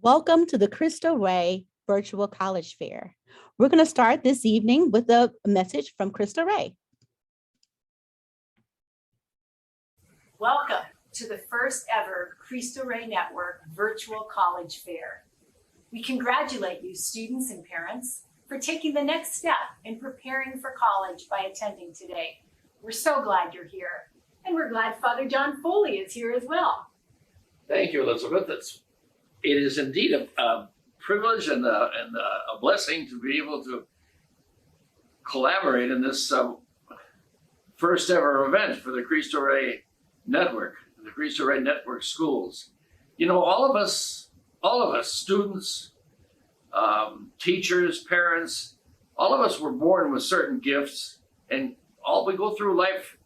Welcome to the Cristo Rey Virtual College Fair. We're going to start this evening with a message from Cristo Rey. Welcome to the first ever Cristo Rey Network Virtual College Fair. We congratulate you, students and parents, for taking the next step in preparing for college by attending today. We're so glad you're here, and we're glad Father John Foley is here as well. Thank you, Elizabeth. It is indeed a privilege and a blessing to be able to collaborate in this first ever event for the Cristo Rey Network, the Cristo Rey Network schools. You know, all of us, students, teachers, parents, all of us were born with certain gifts, and all we go through life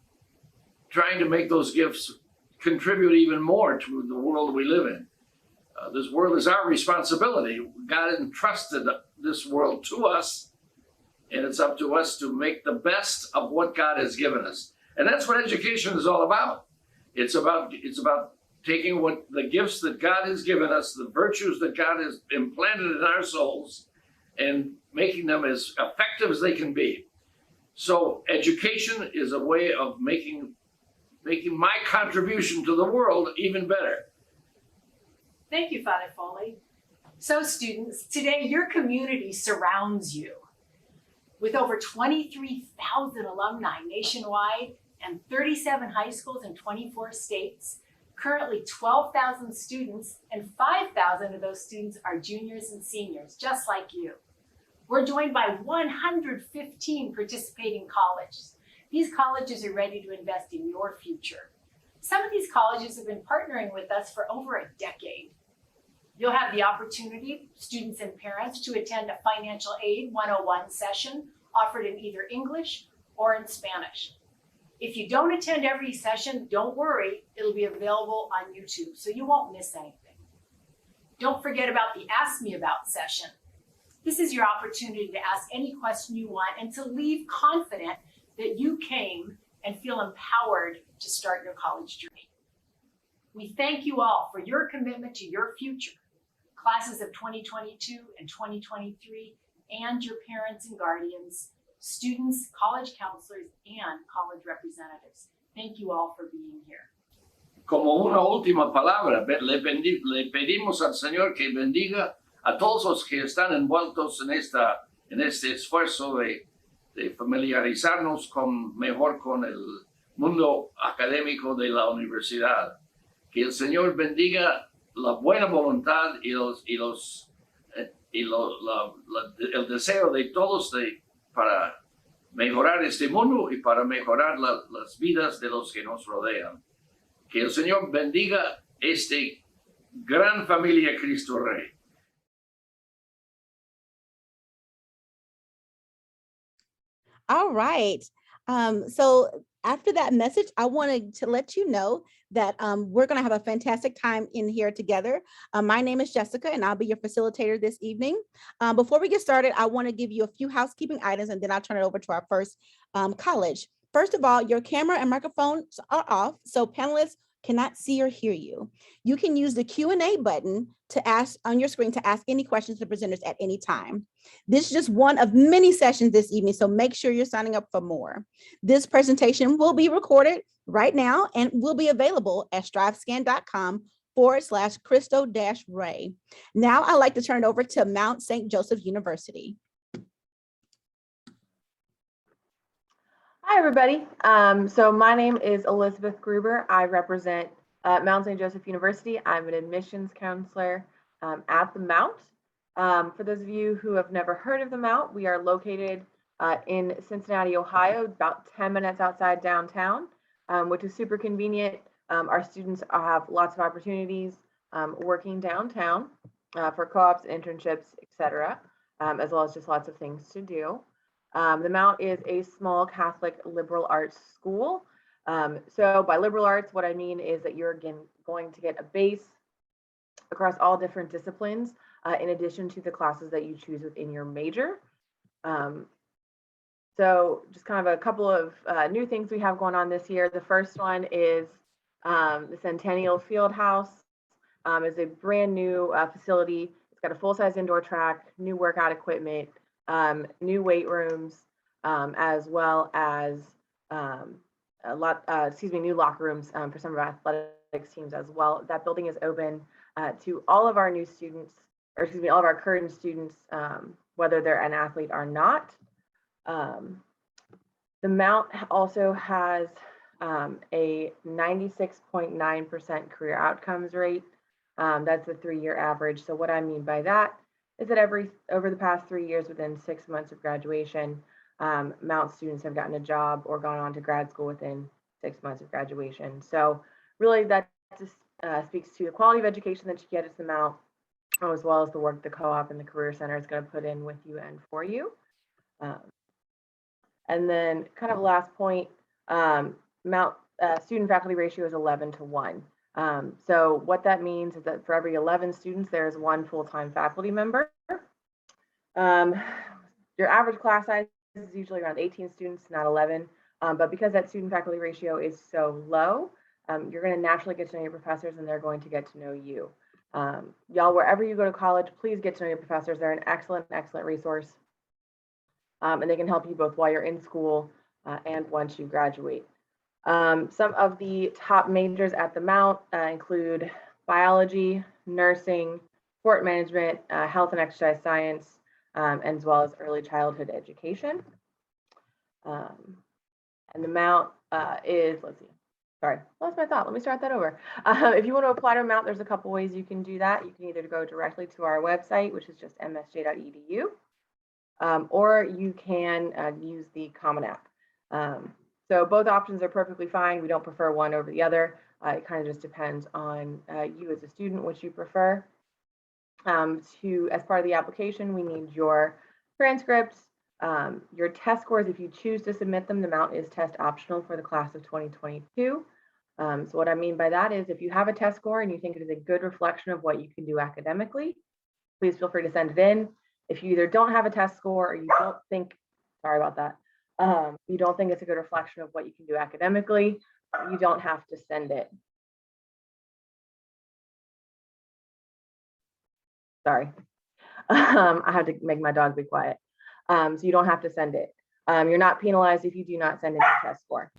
trying to make those gifts contribute even more to the world we live in. This world is our responsibility. God entrusted this world to us, and it's up to us to make the best of what God has given us. And that's what education is all about. It's about taking what the gifts that God has given us, the virtues that God has implanted in our souls, and making them as effective as they can be. So education is a way of making my contribution to the world even better. Thank you, Father Foley. So students, today your community surrounds you. With over 23,000 alumni nationwide and 37 high schools in 24 states, currently 12,000 students, and 5,000 of those students are juniors and seniors, just like you. We're joined by 115 participating colleges. These colleges are ready to invest in your future. Some of these colleges have been partnering with us for over a decade. You'll have the opportunity, students and parents, to attend a Financial Aid 101 session offered in either English or in Spanish. If you don't attend every session, don't worry, it'll be available on YouTube, so you won't miss anything. Don't forget about the Ask Me About session. This is your opportunity to ask any question you want and to leave confident that you came and feel empowered to start your college journey. We thank you all for your commitment to your future, classes of 2022 and 2023, and your parents and guardians, students, college counselors, and college representatives. Thank you all for being here. Como una última palabra, le pedimos al Señor que bendiga a todos los que están envueltos en este esfuerzo de familiarizarnos mejor con el mundo académico de la universidad. Que el Señor bendiga la buena voluntad el deseo de todos para mejorar este mundo y para mejorar las vidas de los que nos rodean. Que el Señor bendiga esta gran familia Cristo Rey. All right. So after that message, I wanted to let you know that we're going to have a fantastic time in here together. My name is Jessica, and I'll be your facilitator this evening. Before we get started, I want to give you a few housekeeping items, and then I'll turn it over to our first college. First of all, your camera and microphones are off, so panelists cannot see or hear you. You can use the Q&A button to ask on your screen to ask any questions to the presenters at any time. This is just one of many sessions this evening, so make sure you're signing up for more. This presentation will be recorded right now and will be available at strivescan.com/Cristo-Rey. Now I'd like to turn it over to Mount St. Joseph University. Hi, everybody. So my name is Elizabeth Gruber. I represent Mount St. Joseph University. I'm an admissions counselor at the Mount. For those of you who have never heard of the Mount, we are located in Cincinnati, Ohio, about 10 minutes outside downtown, which is super convenient. Our students have lots of opportunities working downtown for co-ops, internships, etc., as well as just lots of things to do. The Mount is a small Catholic liberal arts school. So by liberal arts, what I mean is that you're again going to get a base across all different disciplines, in addition to the classes that you choose within your major. So just kind of a couple of new things we have going on this year. The first one is the Centennial Field House. is a brand new facility. It's got a full-size indoor track, new workout equipment, new weight rooms, as well as new locker rooms for some of our athletics teams as well. That building is open to all of our new students, or excuse me, all of our current students, whether they're an athlete or not. The Mount also has a 96.9% career outcomes rate. That's the 3-year average. So what I mean by that is that over the past 3 years, within 6 months of graduation, Mount students have gotten a job or gone on to grad school within 6 months of graduation. So really that just speaks to the quality of education that you get at the Mount, as well as the work the co-op and the Career Center is going to put in with you and for you. And then kind of last point, Mount student faculty ratio is 11-to-1. So what that means is that for every 11 students, there is 1 full-time faculty member. Your average class size is usually around 18 students, not 11. But because that student faculty ratio is so low, you're going to naturally get to know your professors and they're going to get to know you. Y'all, wherever you go to college, please get to know your professors. They're an excellent, excellent resource. And they can help you both while you're in school and once you graduate. Some of the top majors at the Mount include biology, nursing, sport management, health and exercise science, as well as early childhood education. And the Mount is, let's see, sorry, lost my thought. Let me start that over. If you want to apply to a Mount, there's a couple ways you can do that. You can either go directly to our website, which is just msj.edu. Or you can use the Common App. So both options are perfectly fine. We don't prefer one over the other. It kind of just depends on you as a student, which you prefer. As part of the application, we need your transcripts, your test scores. If you choose to submit them, the Mount is test optional for the class of 2022. So what I mean by that is if you have a test score and you think it is a good reflection of what you can do academically, please feel free to send it in. If you either don't have a test score or you don't think, sorry about that, you don't think it's a good reflection of what you can do academically, you don't have to send it. Sorry, I have to make my dog be quiet. So you don't have to send it. You're not penalized if you do not send in your test score.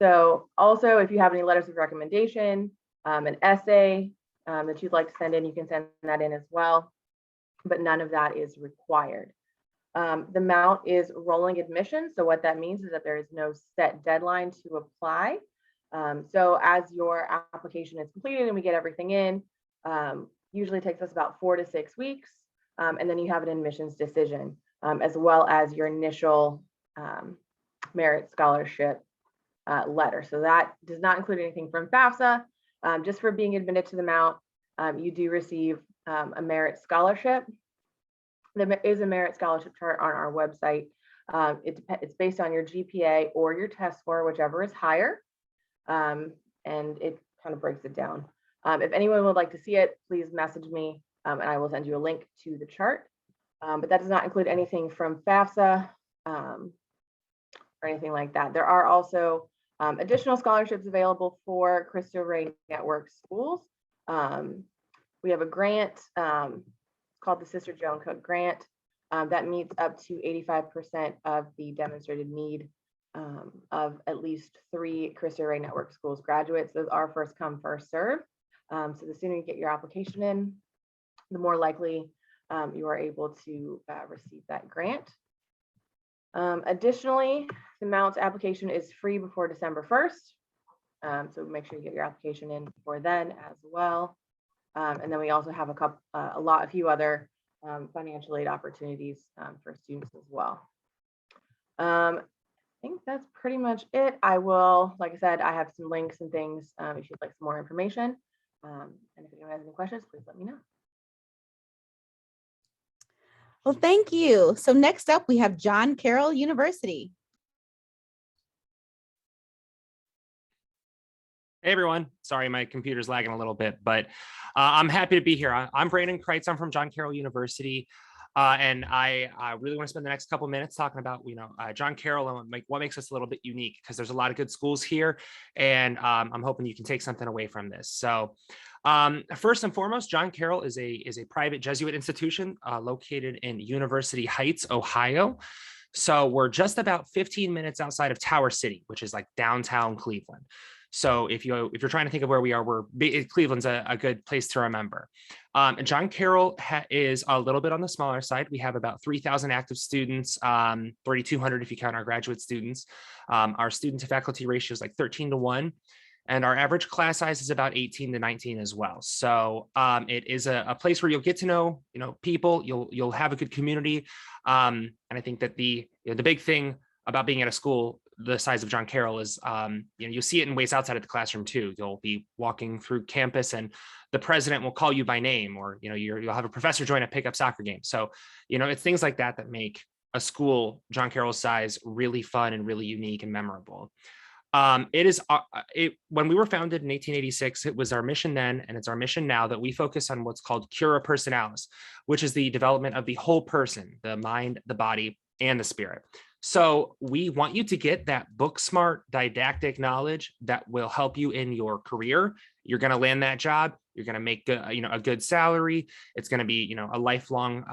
So also, if you have any letters of recommendation, an essay, that you'd like to send in, you can send that in as well, but none of that is required. The Mount is rolling admission. So what that means is that there is no set deadline to apply. So as your application is completed and we get everything in, usually takes us about 4 to 6 weeks. And then you have an admissions decision, as well as your initial merit scholarship letter. So that does not include anything from FAFSA. Just for being admitted to the Mount, you do receive a merit scholarship. There is a merit scholarship chart on our website. It's based on your GPA or your test score, whichever is higher, and it kind of breaks it down. If anyone would like to see it, please message me, and I will send you a link to the chart. But that does not include anything from FAFSA or anything like that. There are also additional scholarships available for Cristo Rey Network schools. We have a grant called the Sister Joan Cook Grant that meets up to 85% of the demonstrated need of at least 3 Cristo Rey Network schools graduates. Those are first come, first serve. So the sooner you get your application in, the more likely you are able to receive that grant. Additionally, the Mount application is free before December 1st. So make sure you get your application in before then as well. And then we also have a few other financial aid opportunities for students as well. I think that's pretty much it. I will, like I said, I have some links and things if you'd like some more information. And if anyone has any questions, please let me know. Well, thank you. So next up, we have John Carroll University. Hey everyone, sorry, my computer's lagging a little bit, but I'm happy to be here. I'm Brandon Kreitz. I'm from John Carroll University. And I really want to spend the next couple minutes talking about, John Carroll and what makes us a little bit unique, because there's a lot of good schools here, and I'm hoping you can take something away from this. So first and foremost, John Carroll is a private Jesuit institution located in University Heights, Ohio. So we're just about 15 minutes outside of Tower City, which is like downtown Cleveland. So if you're trying to think of where we are, Cleveland's a good place to remember. And John Carroll is a little bit on the smaller side. We have about 3,000 active students, 3,200 if you count our graduate students. Our student to faculty ratio is like 13-1. And our average class size is about 18 to 19 as well. So it is a place where you'll get to know, people. You'll have a good community. And I think that the big thing about being at a school the size of John Carroll is, you'll see it in ways outside of the classroom too. You'll be walking through campus and the president will call you by name, or you'll have a professor join a pickup soccer game. So it's things like that that make a school John Carroll's size really fun and really unique and memorable. When we were founded in 1886, it was our mission then, and it's our mission now, that we focus on what's called cura personalis, which is the development of the whole person, the mind, the body, and the spirit. So we want you to get that book smart didactic knowledge that will help you in your career. You're going to land that job. You're going to make a good salary. It's going to be a lifelong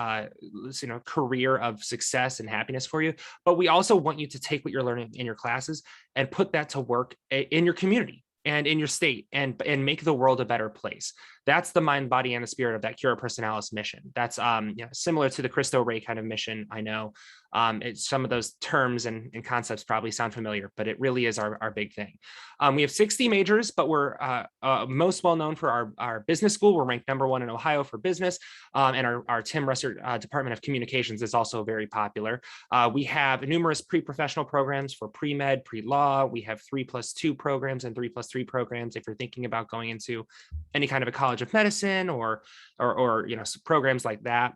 career of success and happiness for you. But we also want you to take what you're learning in your classes and put that to work in your community and in your state, and make the world a better place. That's the mind, body, and the spirit of that Cura Personalis mission. That's similar to the Cristo Rey kind of mission. I know some of those terms and concepts probably sound familiar, but it really is our big thing. We have 60 majors, but we're most well known for our business school. We're ranked #1 in Ohio for business, and our Tim Russert Department of Communications is also very popular. We have numerous pre-professional programs for pre-med, pre-law. We have 3+2 programs and 3+3 programs if you're thinking about going into any kind of a college of medicine or programs like that.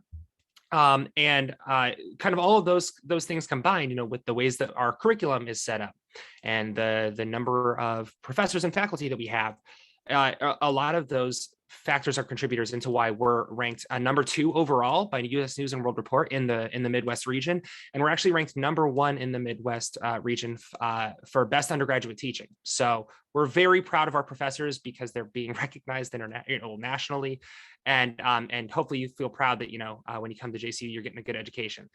And kind of all of those things combined, with the ways that our curriculum is set up and the number of professors and faculty that we have, a lot of those factors are contributors into why we're ranked #2 overall by U.S. News and World Report in the Midwest region, and we're actually ranked #1 in the Midwest region for best undergraduate teaching. So we're very proud of our professors because they're being recognized nationally, and hopefully you feel proud that when you come to JCU you're getting a good education.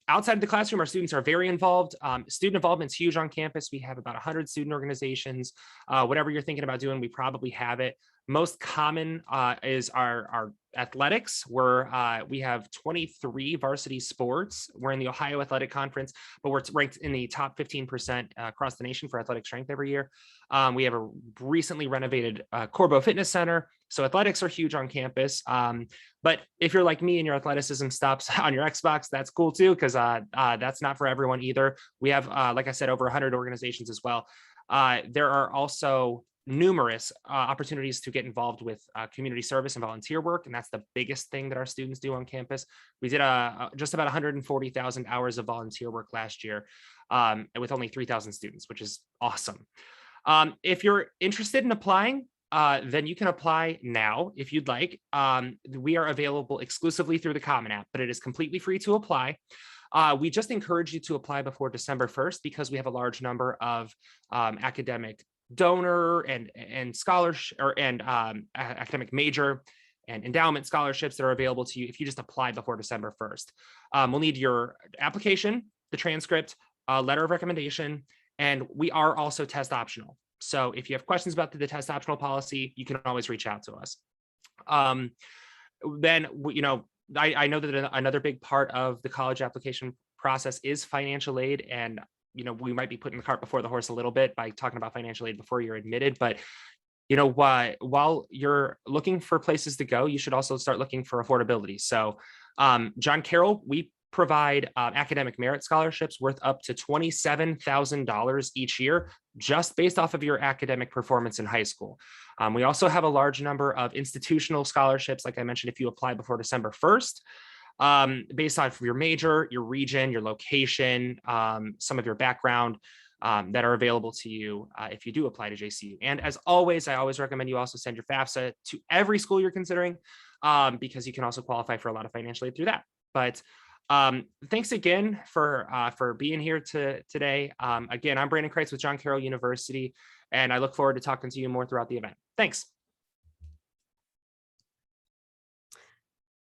Outside of the classroom, our students are very involved. Student involvement is huge on campus. We have about 100 student organizations. Whatever you're thinking about doing, we probably have it. Most common is our athletics, where we have 23 varsity sports. We're in the Ohio Athletic Conference, but we're ranked in the top 15% across the nation for athletic strength every year. We have a recently renovated Corbo Fitness Center. So athletics are huge on campus. But if you're like me and your athleticism stops on your Xbox, that's cool too, because that's not for everyone either. We have, like I said, over 100 organizations as well. There are also numerous opportunities to get involved with community service and volunteer work, and that's the biggest thing that our students do on campus. We did just about 140,000 hours of volunteer work last year with only 3,000 students, which is awesome. If you're interested in applying, then you can apply now if you'd like. We are available exclusively through the Common App, but it is completely free to apply. We just encourage you to apply before December 1st because we have a large number of academic donor and scholarship and academic major and endowment scholarships that are available to you if you just apply before December 1st. We'll need your application, the transcript, letter of recommendation, and we are also test optional. So if you have questions about the test optional policy, you can always reach out to us. Then, I know that another big part of the college application process is financial aid, and we might be putting the cart before the horse a little bit by talking about financial aid before you're admitted. But while you're looking for places to go, you should also start looking for affordability. So John Carroll, we provide academic merit scholarships worth up to $27,000 each year, just based off of your academic performance in high school. We also have a large number of institutional scholarships, like I mentioned, if you apply before December 1st. Based on your major, your region, your location, some of your background that are available to you if you do apply to JCU. And as always, I always recommend you also send your FAFSA to every school you're considering because you can also qualify for a lot of financial aid through that. But thanks again for being here today. Again, I'm Brandon Kreitz with John Carroll University, and I look forward to talking to you more throughout the event. Thanks.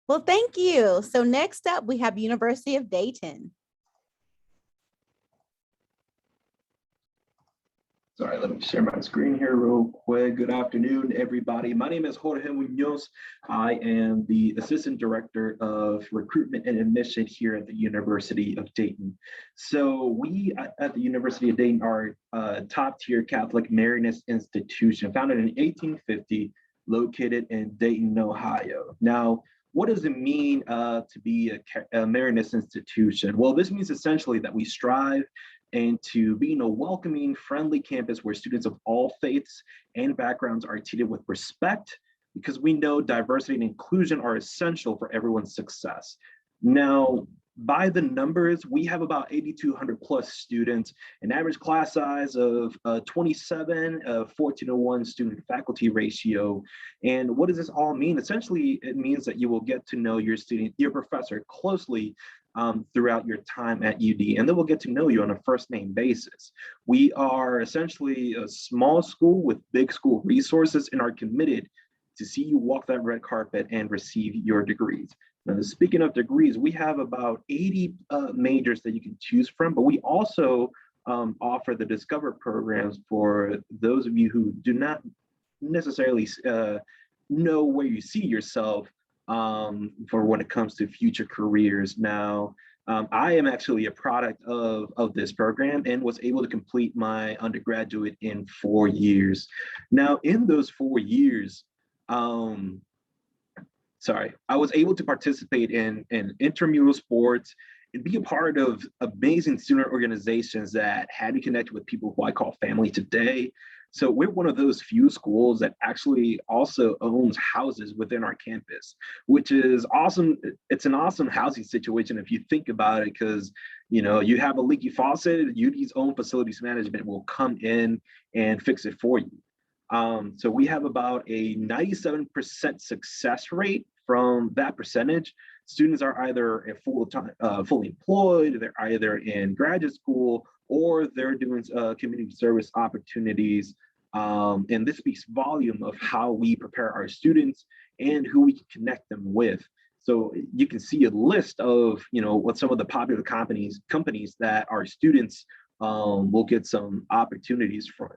Well, thank you. So next up, we have University of Dayton. Sorry, let me share my screen here real quick. Good afternoon, everybody. My name is Jorge Munoz. I am the Assistant Director of Recruitment and Admission here at the University of Dayton. So we at the University of Dayton are a top-tier Catholic Marianist institution founded in 1850, located in Dayton, Ohio. Now, what does it mean to be a Marianist institution? Well, this means essentially that we strive into being a welcoming, friendly campus where students of all faiths and backgrounds are treated with respect, because we know diversity and inclusion are essential for everyone's success. Now, by the numbers, we have about 8,200 plus students, an average class size of 27, 14:1 student faculty ratio. And what does this all mean? Essentially, it means that you will get to know your professor closely throughout your time at UD, and then we'll get to know you on a first name basis. We are essentially a small school with big school resources and are committed to see you walk that red carpet and receive your degrees. Now, speaking of degrees, we have about 80 majors that you can choose from, but we also offer the Discover programs for those of you who do not necessarily know where you see yourself for when it comes to future careers. Now, I am actually a product of this program and was able to complete my undergraduate in 4 years. Now, in those 4 years, I was able to participate in intramural sports and be a part of amazing student organizations that had me connect with people who I call family today. So we're one of those few schools that actually also owns houses within our campus, which is awesome. It's an awesome housing situation if you think about it, because you have a leaky faucet, UD's own facilities management will come in and fix it for you. So we have about a 97% success rate. From that percentage, students are either fully employed, they're either in graduate school, or they're doing community service opportunities. And this speaks volume of how we prepare our students and who we can connect them with. So you can see a list of what some of the popular companies that our students will get some opportunities from.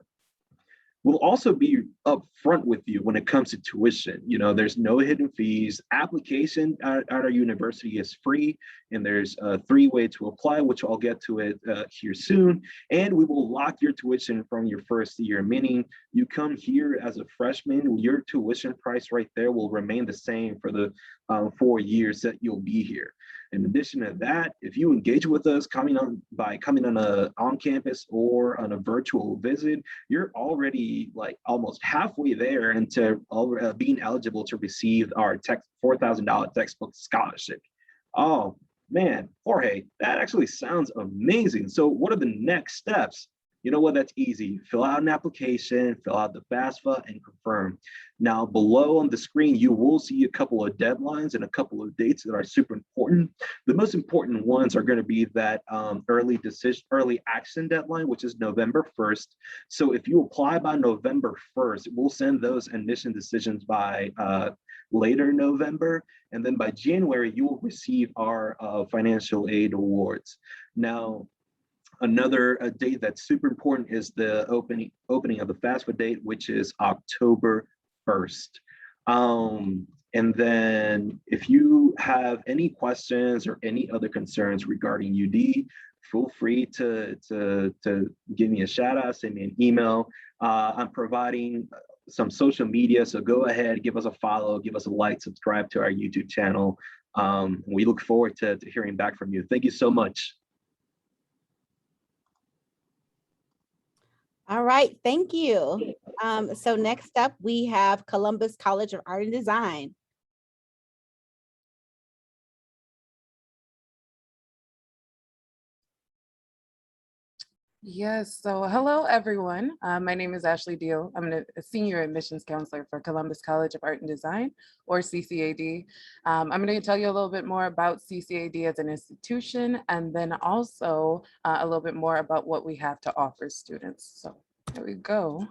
We'll also be upfront with you when it comes to tuition. There's no hidden fees. Application at our university is free, and there's a 3-way to apply, which I'll get to it here soon. And we will lock your tuition from your first year, meaning you come here as a freshman, your tuition price right there will remain the same for the 4 years that you'll be here. In addition to that, if you engage with us coming on campus or on a virtual visit, you're already like almost halfway there into being eligible to receive our $4,000 textbook scholarship. Oh man, Jorge, that actually sounds amazing. So what are the next steps? You know what, that's easy. Fill out an application, fill out the FAFSA, and confirm. Now, below on the screen, you will see a couple of deadlines and a couple of dates that are super important. The most important ones are going to be that early action deadline, which is November 1st. So if you apply by November 1st, we'll send those admission decisions by later November. And then by January, you will receive our financial aid awards. Now, another date that's super important is the opening of the FAFSA date, which is October 1st. And then if you have any questions or any other concerns regarding UD, feel free to give me a shout out, send me an email. I'm providing some social media, so go ahead, give us a follow, give us a like, subscribe to our YouTube channel. We look forward to hearing back from you. Thank you so much. All right, thank you. So next up, we have Columbus College of Art and Design. Yes, so hello everyone. My name is Ashley Deal. I'm a senior admissions counselor for Columbus College of Art and Design, or CCAD. I'm going to tell you a little bit more about CCAD as an institution, and then also a little bit more about what we have to offer students. So here we go.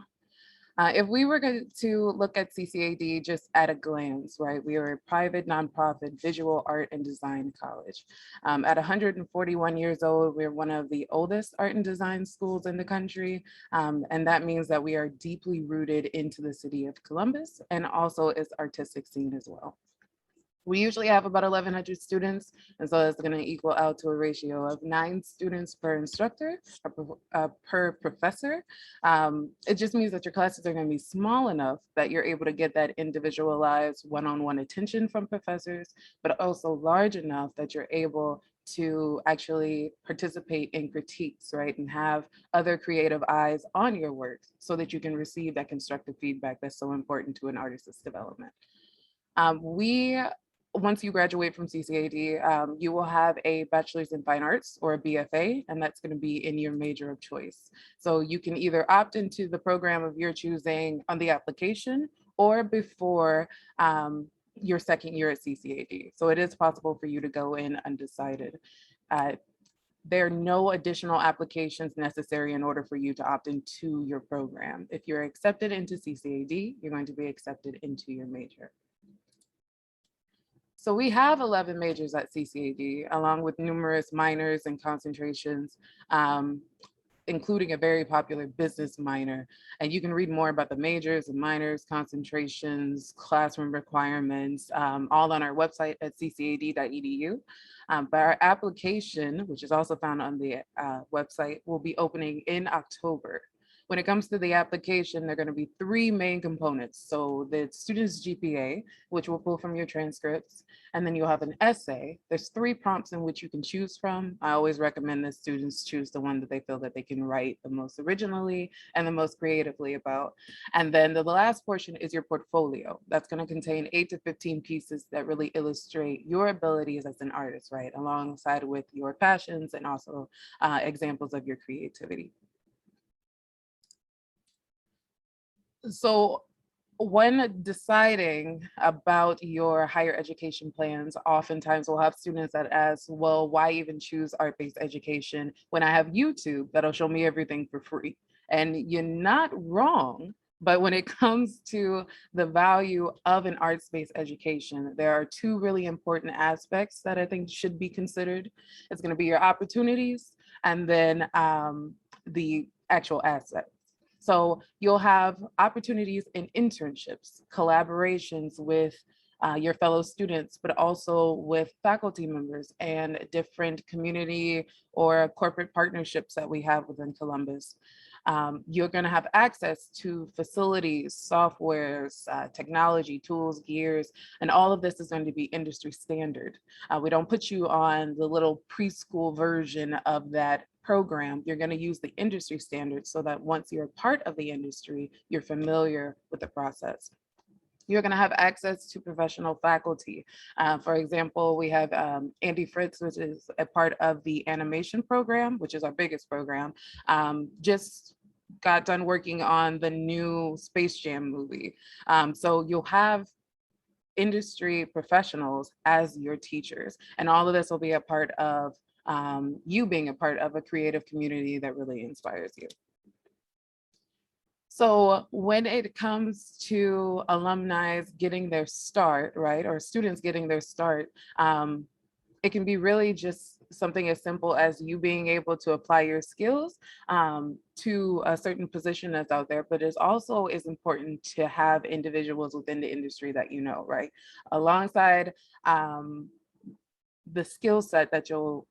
If we were going to look at CCAD just at a glance, right, we are a private nonprofit visual art and design college. At 141 years old, we're one of the oldest art and design schools in the country. And that means that we are deeply rooted into the city of Columbus and also its artistic scene as well. We usually have about 1,100 students, and so that's going to equal out to a ratio of 9 students per instructor or per professor. It just means that your classes are going to be small enough that you're able to get that individualized one-on-one attention from professors, but also large enough that you're able to actually participate in critiques, right? And have other creative eyes on your work so that you can receive that constructive feedback that's so important to an artist's development. We once you graduate from CCAD, you will have a bachelor's in fine arts or a BFA, and that's going to be in your major of choice. So you can either opt into the program of your choosing on the application or before your second year at CCAD. So it is possible for you to go in undecided. There are no additional applications necessary in order for you to opt into your program. If you're accepted into CCAD, you're going to be accepted into your major. So we have 11 majors at CCAD, along with numerous minors and concentrations, including a very popular business minor. And you can read more about the majors and minors, concentrations, classroom requirements, all on our website at ccad.edu. But our application, which is also found on the website, will be opening in October. When it comes to the application, there are going to be 3 main components. So the student's GPA, which will pull from your transcripts, and then you'll have an essay. There's 3 prompts in which you can choose from. I always recommend that students choose the one that they feel that they can write the most originally and the most creatively about. And then the last portion is your portfolio. That's going to contain 8 to 15 pieces that really illustrate your abilities as an artist, right? Alongside with your passions and also examples of your creativity. So when deciding about your higher education plans, oftentimes we'll have students that ask, well, why even choose art-based education when I have YouTube that'll show me everything for free? And you're not wrong, but when it comes to the value of an arts-based education, there are 2 really important aspects that I think should be considered. It's going to be your opportunities and then the actual assets. So you'll have opportunities in internships, collaborations with your fellow students, but also with faculty members and different community or corporate partnerships that we have within Columbus. You're going to have access to facilities, softwares, technology, tools, gears, and all of this is going to be industry standard. We don't put you on the little preschool version of that program. You're going to use the industry standards so that once you're a part of the industry, you're familiar with the process. You're going to have access to professional faculty. For example, we have Andy Fritz, which is a part of the animation program, which is our biggest program, just got done working on the new Space Jam movie. So you'll have industry professionals as your teachers, and all of this will be a part of you being a part of a creative community that really inspires you. So when it comes to alumni getting their start, right, or students getting their start, it can be really just something as simple as you being able to apply your skills to a certain position that's out there, but it also is important to have individuals within the industry that you know, right? Alongside the skill set that you'll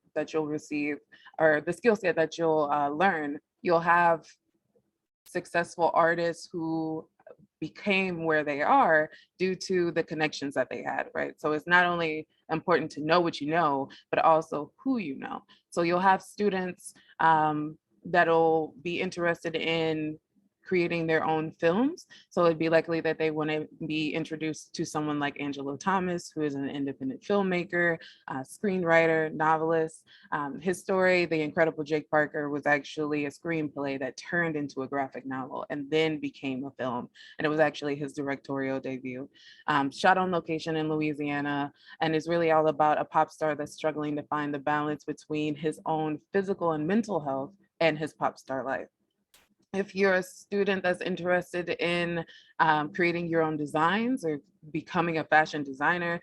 receive, or the skill set that you'll learn, you'll have successful artists who became where they are due to the connections that they had, right? So it's not only important to know what you know, but also who you know. So you'll have students that'll be interested in creating their own films. So it'd be likely that they want to be introduced to someone like Angelo Thomas, who is an independent filmmaker, screenwriter, novelist. His story, The Incredible Jake Parker, was actually a screenplay that turned into a graphic novel and then became a film. And it was actually his directorial debut. Shot on location in Louisiana, and is really all about a pop star that's struggling to find the balance between his own physical and mental health and his pop star life. If you're a student that's interested in creating your own designs or becoming a fashion designer,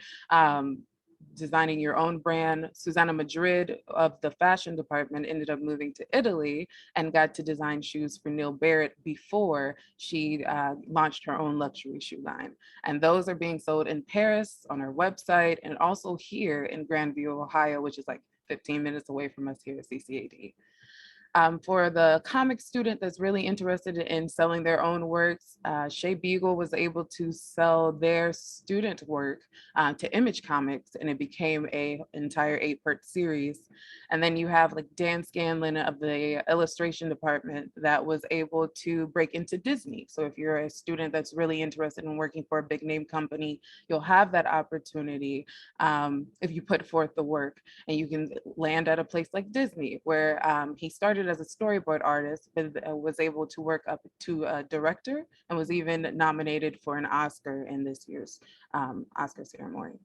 designing your own brand, Susanna Madrid of the fashion department ended up moving to Italy and got to design shoes for Neil Barrett before she launched her own luxury shoe line. And those are being sold in Paris on her website and also here in Grandview, Ohio, which is like 15 minutes away from us here at CCAD. For the comic student that's really interested in selling their own works, Shea Beagle was able to sell their student work to Image Comics, and it became an entire 8-part series. And then you have like Dan Scanlon of the illustration department that was able to break into Disney. So if you're a student that's really interested in working for a big name company, you'll have that opportunity if you put forth the work, and you can land at a place like Disney, where he started as a storyboard artist, but was able to work up to a director and was even nominated for an Oscar in this year's Oscar ceremony.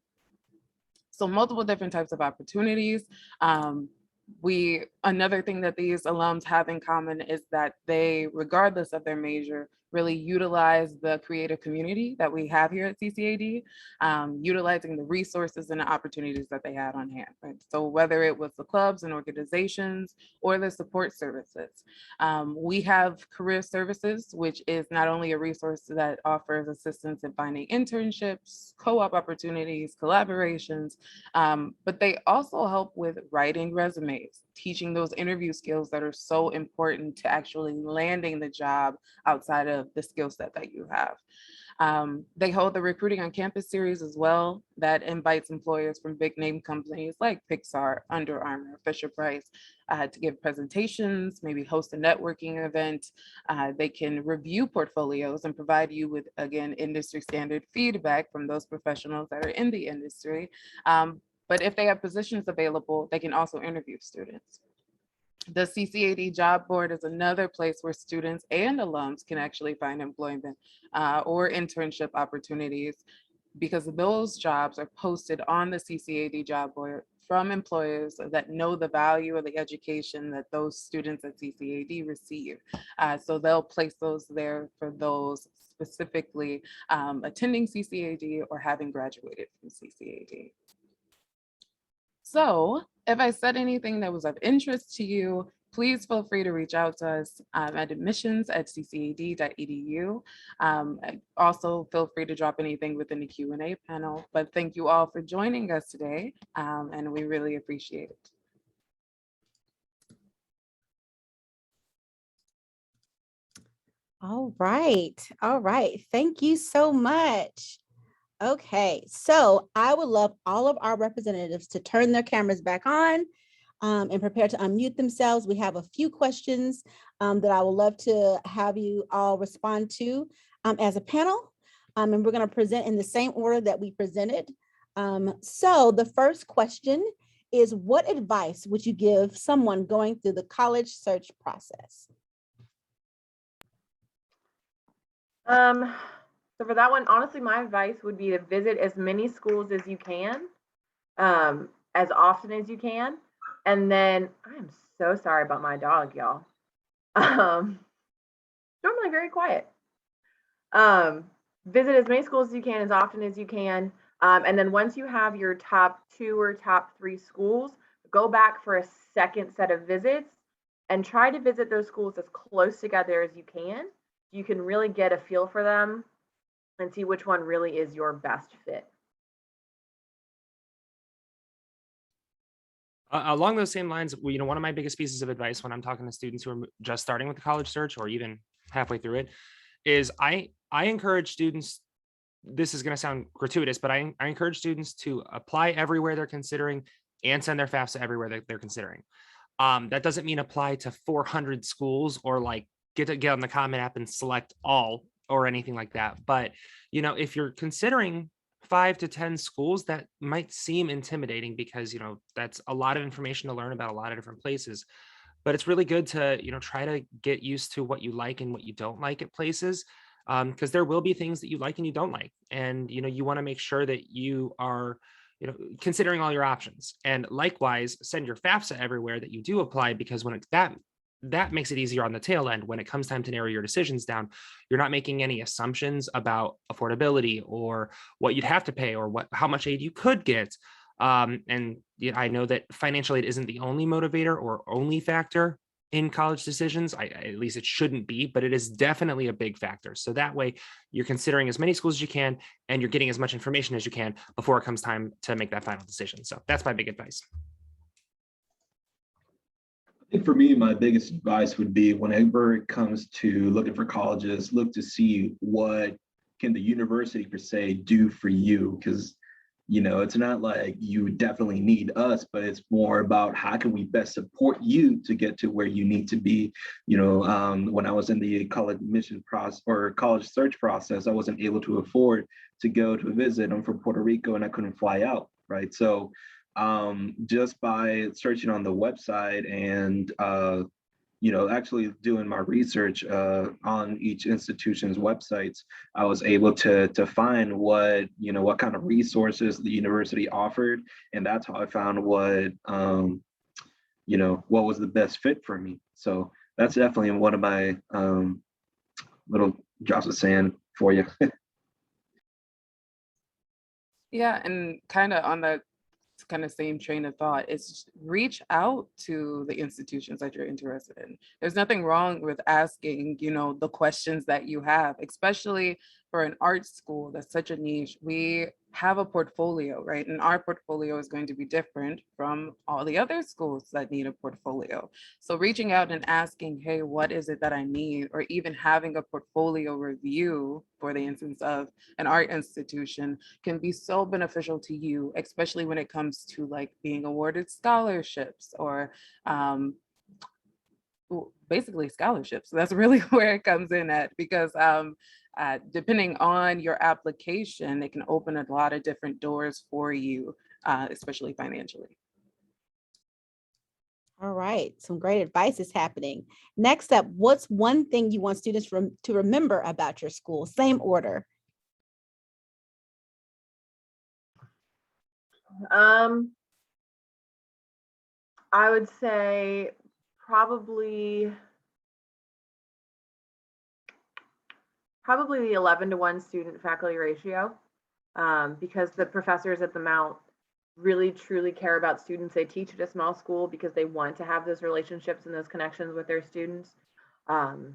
So multiple different types of opportunities. Another thing that these alums have in common is that they, regardless of their major, really utilize the creative community that we have here at CCAD, utilizing the resources and the opportunities that they had on hand. Right? So whether it was the clubs and organizations or the support services, we have career services, which is not only a resource that offers assistance in finding internships, co-op opportunities, collaborations, but they also help with writing resumes, teaching those interview skills that are so important to actually landing the job outside of the skill set that you have. They hold the Recruiting on Campus series as well, that invites employers from big name companies like Pixar, Under Armour, Fisher-Price to give presentations, maybe host a networking event. They can review portfolios and provide you with, again, industry standard feedback from those professionals that are in the industry. But if they have positions available, they can also interview students. The CCAD Job Board is another place where students and alums can actually find employment or internship opportunities, because those jobs are posted on the CCAD Job Board from employers that know the value of the education that those students at CCAD receive. So they'll place those there for those specifically attending CCAD or having graduated from CCAD. So if I said anything that was of interest to you, please feel free to reach out to us at admissions@ccad.edu. Also, feel free to drop anything within the Q&A panel. But thank you all for joining us today, and we really appreciate it. All right. All right. Thank you so much. Okay, so I would love all of our representatives to turn their cameras back on and prepare to unmute themselves. We have a few questions that I would love to have you all respond to as a panel. And we're going to present in the same order that we presented. So the first question is, what advice would you give someone going through the college search process? So for that one, honestly, my advice would be to visit as many schools as you can, as often as you can. And then, I'm so sorry about my dog, y'all. Normally very quiet. Visit as many schools as you can, as often as you can. And then once you have your top 2 or top 3 schools, go back for a second set of visits and try to visit those schools as close together as you can. You can really get a feel for them and see which one really is your best fit. Along those same lines, one of my biggest pieces of advice when I'm talking to students who are just starting with the college search or even halfway through it is I encourage students, this is going to sound gratuitous, but I encourage students to apply everywhere they're considering and send their FAFSA everywhere that they're considering. That doesn't mean apply to 400 schools or like get on the Common App and select all or anything like that. But, you know, if you're considering 5 to 10 schools, that might seem intimidating because, you know, that's a lot of information to learn about a lot of different places. But it's really good to, you know, try to get used to what you like and what you don't like at places, because there will be things that you like and you don't like. And, you know, you want to make sure that you are, you know, considering all your options. And likewise, send your FAFSA everywhere that you do apply, because when it's that makes it easier on the tail end. When it comes time to narrow your decisions down, you're not making any assumptions about affordability or what you'd have to pay or how much aid you could get. And you know, I know that financial aid isn't the only motivator or only factor in college decisions. At least it shouldn't be, but it is definitely a big factor. So that way you're considering as many schools as you can, and you're getting as much information as you can before it comes time to make that final decision. So that's my big advice. I think for me, my biggest advice would be whenever it comes to looking for colleges, look to see what can the university per se do for you, because you know, it's not like you definitely need us, but it's more about how can we best support you to get to where you need to be. You know, when I was in the college admission process or college search process, I wasn't able to afford to go to visit. I'm from Puerto Rico and I couldn't fly out, right? So just by searching on the website and you know, actually doing my research on each institution's websites, I was able to find what, you know, what kind of resources the university offered, and that's how I found what, you know, what was the best fit for me. So that's definitely one of my little drops of sand for you. Yeah, and kind of on the kind of same train of thought, is reach out to the institutions that you're interested in. There's nothing wrong with asking, you know, the questions that you have, especially for an art school that's such a niche. We have a portfolio, right? And our portfolio is going to be different from all the other schools that need a portfolio. So reaching out and asking, hey, what is it that I need? Or even having a portfolio review, for the instance of an art institution, can be so beneficial to you, especially when it comes to like being awarded scholarships or basically scholarships. That's really where it comes in at, because depending on your application, it can open a lot of different doors for you, especially financially. All right, some great advice is happening. Next up, what's one thing you want students to remember about your school? Same order. I would say probably the 11-to-1 student faculty ratio, because the professors at the Mount really truly care about students. They teach at a small school because they want to have those relationships and those connections with their students. And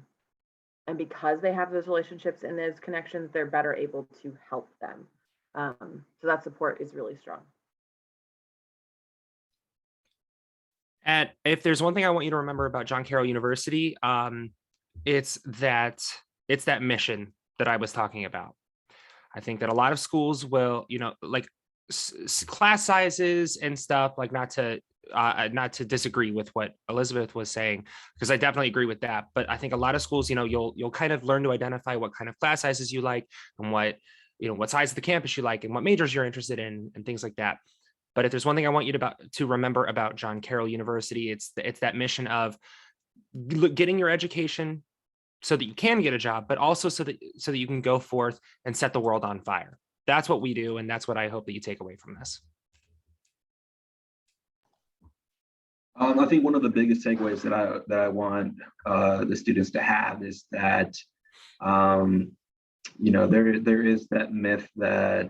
because they have those relationships and those connections, they're better able to help them. So that support is really strong. And if there's one thing I want you to remember about John Carroll University, it's that mission that I was talking about. I think that a lot of schools will, you know, like class sizes and stuff, like not to disagree with what Elizabeth was saying, because I definitely agree with that. But I think a lot of schools, you know, you'll kind of learn to identify what kind of class sizes you like and what, you know, what size of the campus you like and what majors you're interested in and things like that. But if there's one thing I want you to remember about John Carroll University, it's that mission of getting your education so that you can get a job, but also so that you can go forth and set the world on fire. That's what we do, and that's what I hope that you take away from this. I think one of the biggest takeaways that I want the students to have is that you know, there is that myth that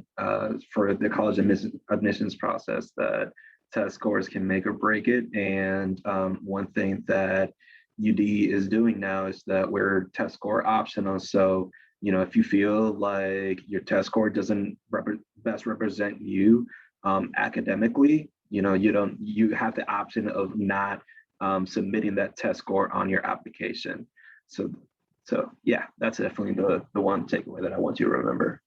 for the college admissions process that test scores can make or break it. And one thing that UD is doing now is that we're test score optional. So, you know, if you feel like your test score doesn't best represent you academically, you know, you have the option of not submitting that test score on your application. So yeah, that's definitely the one takeaway that I want you to remember.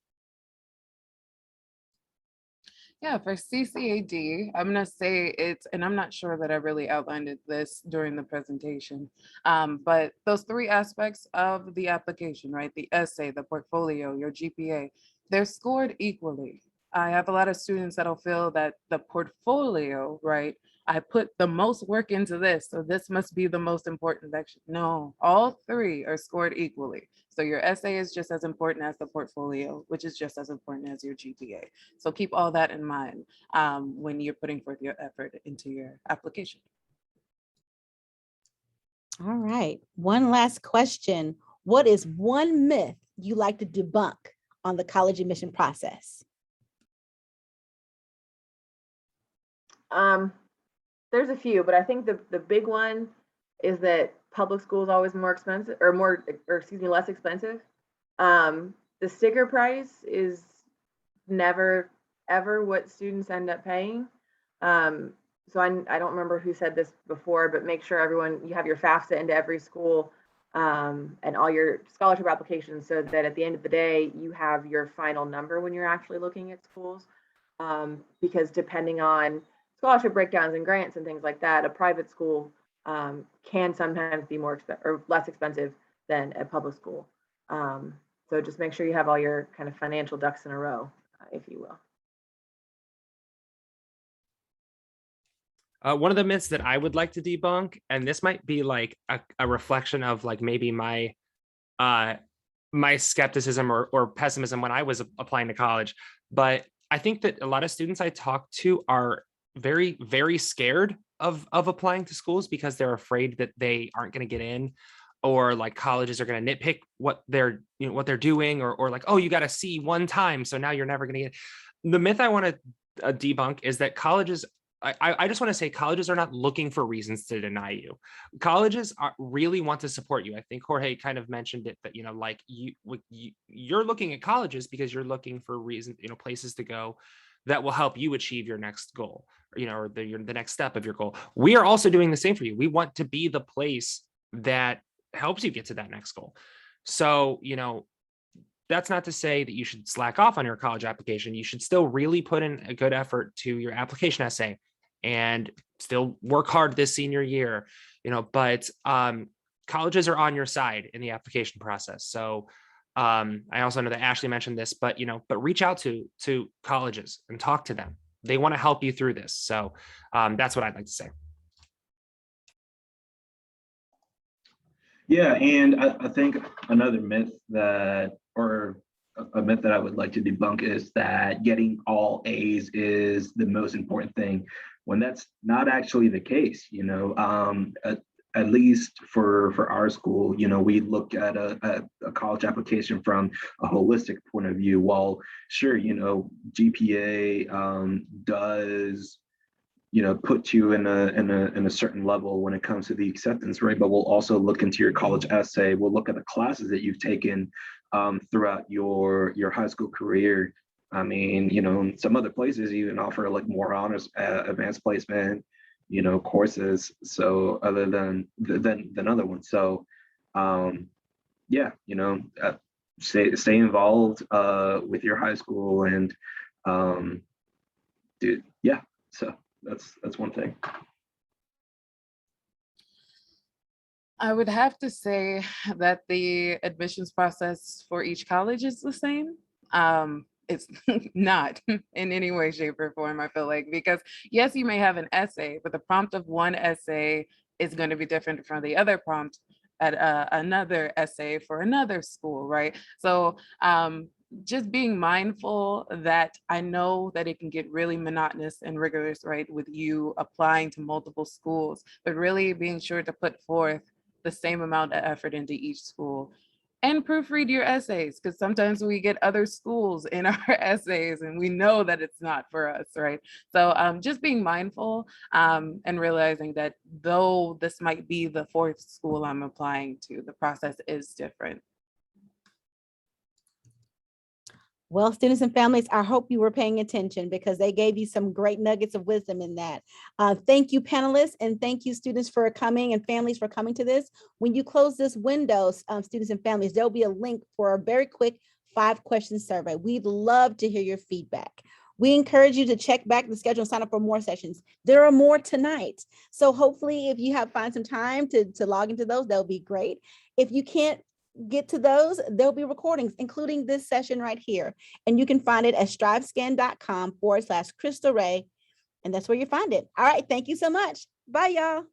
Yeah, for CCAD, I'm gonna say it's, and I'm not sure that I really outlined this during the presentation, but those three aspects of the application, right? The essay, the portfolio, your GPA, they're scored equally. I have a lot of students that'll feel that the portfolio, right? I put the most work into this, so this must be the most important section. No, all three are scored equally. So your essay is just as important as the portfolio, which is just as important as your GPA. So keep all that in mind when you're putting forth your effort into your application. All right. One last question. What is one myth you like to debunk on the college admission process? There's a few, but I think the big one is that public school is always more expensive or less expensive. The sticker price is never ever what students end up paying. So I don't remember who said this before, but make sure you have your FAFSA into every school and all your scholarship applications so that at the end of the day, you have your final number when you're actually looking at schools. Because depending on scholarship breakdowns and grants and things like that, a private school can sometimes be less expensive than a public school. So just make sure you have all your kind of financial ducks in a row, if you will. One of the myths that I would like to debunk, and this might be like a reflection of like maybe my my skepticism or pessimism when I was applying to college, but I think that a lot of students I talk to are very, very scared of applying to schools because they're afraid that they aren't going to get in, or like colleges are going to nitpick what they're doing, or like, oh, you got a C one time, so now you're never going to get it. The myth I want to debunk is that colleges, I just want to say colleges are not looking for reasons to deny you. Colleges really want to support you. I think Jorge kind of mentioned it, that, like you're looking at colleges because you're looking for reasons, places to go that will help you achieve your next goal, or the next step of your goal. We are also doing the same for you. We want to be the place that helps you get to that next goal. So, that's not to say that you should slack off on your college application. You should still really put in a good effort to your application essay and still work hard this senior year, but colleges are on your side in the application process. So I also know that Ashley mentioned this, but reach out to colleges and talk to them. They want to help you through this. So that's what I'd like to say. Yeah, and I think another myth a myth that I would like to debunk is that getting all A's is the most important thing, when that's not actually the case. At least for our school, we look at a college application from a holistic point of view. While sure, GPA does put you in a certain level when it comes to the acceptance rate, but we'll also look into your college essay. We'll look at the classes that you've taken throughout your high school career. I mean, some other places even offer like more honors, advanced placement, courses. So other than other ones. So yeah, stay involved with your high school and yeah. So that's one thing. I would have to say that the admissions process for each college is the same. It's not in any way, shape, or form, I feel like, because yes, you may have an essay, but the prompt of one essay is going to be different from the other prompt at another essay for another school, right? So just being mindful that I know that it can get really monotonous and rigorous, right, with you applying to multiple schools, but really being sure to put forth the same amount of effort into each school and proofread your essays, because sometimes we get other schools in our essays and we know that it's not for us, right? So just being mindful and realizing that though this might be the fourth school I'm applying to, the process is different. Well, students and families, I hope you were paying attention because they gave you some great nuggets of wisdom in that. Thank you, panelists, and thank you, students, for coming and families for coming to this. When you close this window, students and families, there'll be a link for a very quick 5-question survey. We'd love to hear your feedback. We encourage you to check back the schedule and sign up for more sessions. There are more tonight. So hopefully if you find some time to log into those, that'll be great. If you can't get to those, there'll be recordings, including this session right here. And you can find it at strivescan.com/Cristo Rey. And that's where you find it. All right. Thank you so much. Bye, y'all.